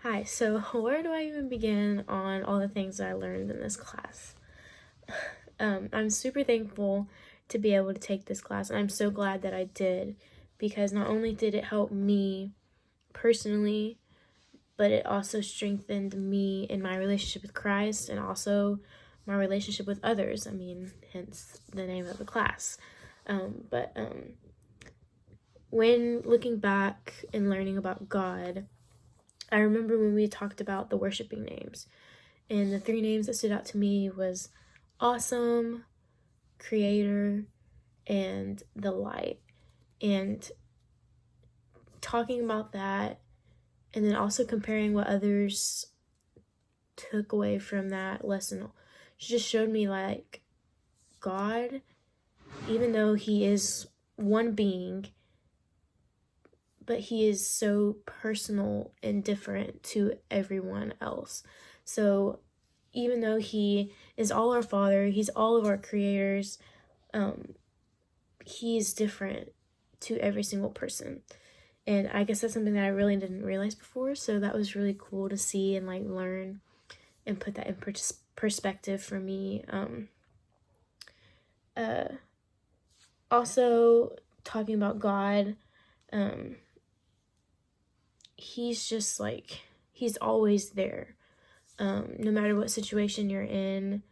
Hi, so where do I even begin on all the things that I learned in this class? I'm super thankful to be able to take this class, and I'm so glad that I did, because not only did it help me personally, but it also strengthened me in my relationship with Christ and also my relationship with others. I mean, hence the name of the class. But when looking back and learning about God, I remember when we talked about the worshiping names, and the three names that stood out to me was awesome, creator, and the light. And talking about that, and then also comparing what others took away from that lesson, she just showed me like God, even though he is one being, but he is so personal and different to everyone else. So even though he is all our Father, he's all of our creators, he's different to every single person. And I guess that's something that I really didn't realize before. So that was really cool to see and like learn and put that in perspective for me. Also, talking about God, he's just like, he's always there. No matter what situation you're in,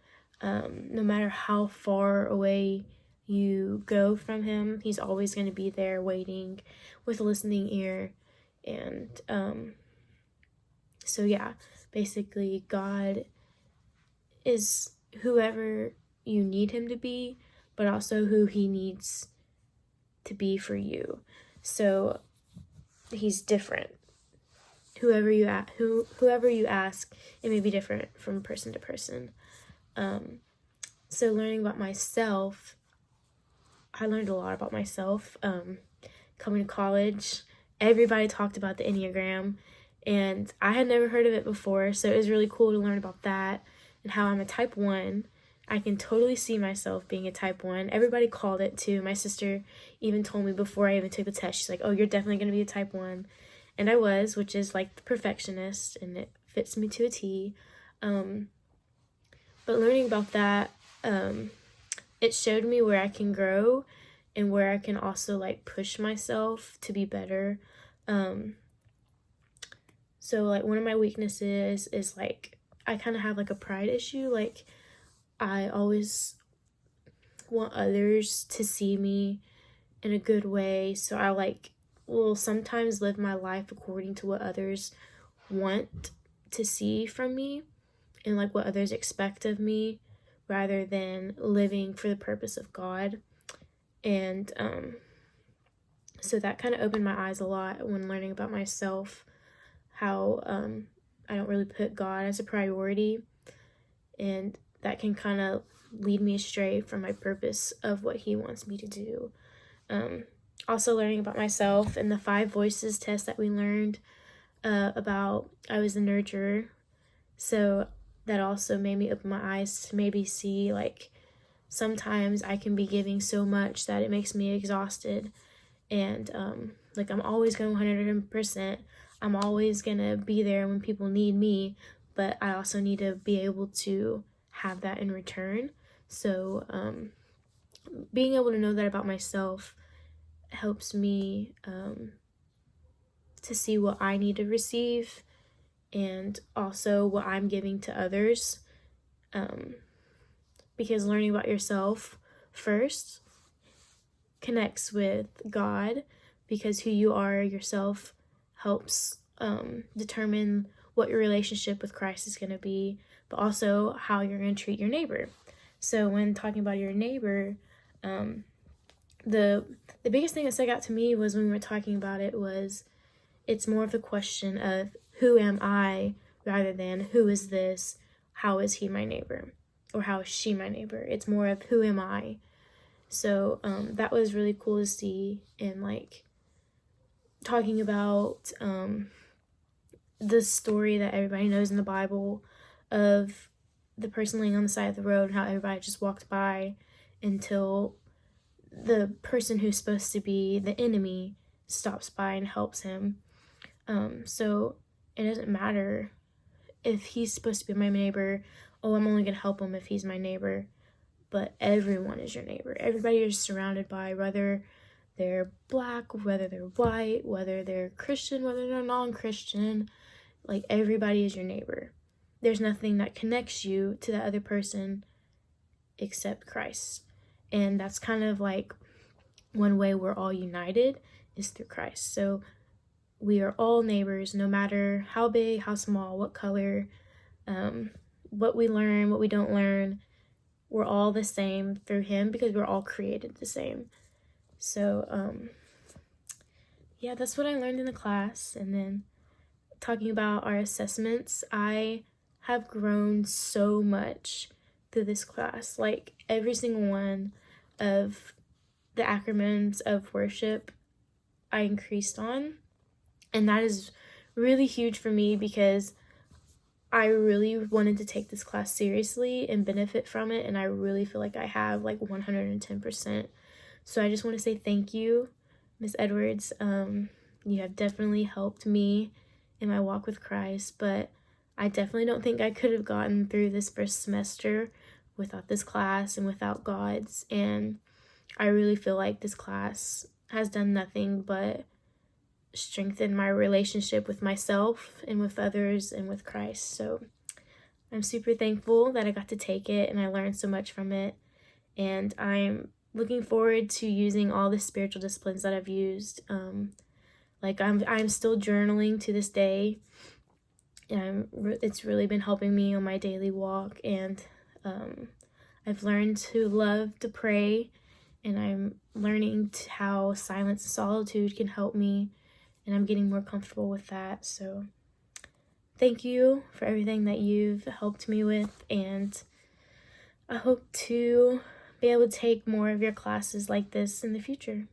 no matter how far away you go from him, he's always going to be there waiting with a listening ear. And so yeah, basically God is whoever you need him to be, but also who he needs to be for you. So he's different. Whoever you ask, it may be different from person to person. So learning about myself, I learned a lot about myself. Coming to college, everybody talked about the Enneagram, and I had never heard of it before, so it was really cool to learn about that and how I'm a type 1. I can totally see myself being a type 1. Everybody called it too. My sister even told me before I even took the test, she's like, oh, you're definitely going to be a type 1. And I was, which is like the perfectionist, and it fits me to a T. But learning about that, it showed me where I can grow and where I can also like push myself to be better. So like one of my weaknesses is like I kind of have like a pride issue. Like I always want others to see me in a good way. So I like will sometimes live my life according to what others want to see from me and like what others expect of me rather than living for the purpose of God. And so that kind of opened my eyes a lot when learning about myself, how I don't really put God as a priority, and that can kind of lead me astray from my purpose of what he wants me to do. Also learning about myself and the 5 voices test that we learned about, I was the nurturer, so that also made me open my eyes to maybe see like sometimes I can be giving so much that it makes me exhausted, and like I'm always going 100%. I'm always gonna be there when people need me, but I also need to be able to have that in return. So being able to know that about myself helps me to see what I need to receive and also what I'm giving to others. Because learning about yourself first connects with God, because who you are yourself helps determine what your relationship with Christ is going to be, but also how you're going to treat your neighbor. So when talking about your neighbor, the biggest thing that stuck out to me was when we were talking about it was it's more of the question of who am I rather than who is this, how is he my neighbor, or how is she my neighbor. It's more of who am I. So that was really cool to see, and like talking about the story that everybody knows in the Bible of the person laying on the side of the road and how everybody just walked by until the person who's supposed to be the enemy stops by and helps him. So It doesn't matter if he's supposed to be my neighbor. Oh, I'm only going to help him if he's my neighbor. But everyone is your neighbor. Everybody you're surrounded by, whether they're black, whether they're white, whether they're Christian, whether they're non-Christian. Like, everybody is your neighbor. There's nothing that connects you to that other person except Christ. And that's kind of like one way we're all united is through Christ. So we are all neighbors, no matter how big, how small, what color, what we learn, what we don't learn. We're all the same through him because we're all created the same. So, yeah, that's what I learned in the class. And then talking about our assessments, I have grown so much through this class. Like, every single one of the acronyms of worship I increased on. And that is really huge for me because I really wanted to take this class seriously and benefit from it. And I really feel like I have, like, 110%. So I just want to say thank you, Ms. Edwards. You have definitely helped me in my walk with Christ, but I definitely don't think I could have gotten through this first semester without this class and without God's. And I really feel like this class has done nothing but strengthen my relationship with myself and with others and with Christ. So I'm super thankful that I got to take it and I learned so much from it. And I'm looking forward to using all the spiritual disciplines that I've used. Like, I'm still journaling to this day. And it's really been helping me on my daily walk. And I've learned to love to pray. And I'm learning how silence and solitude can help me. And I'm getting more comfortable with that. So thank you for everything that you've helped me with. And I hope to be able to take more of your classes like this in the future.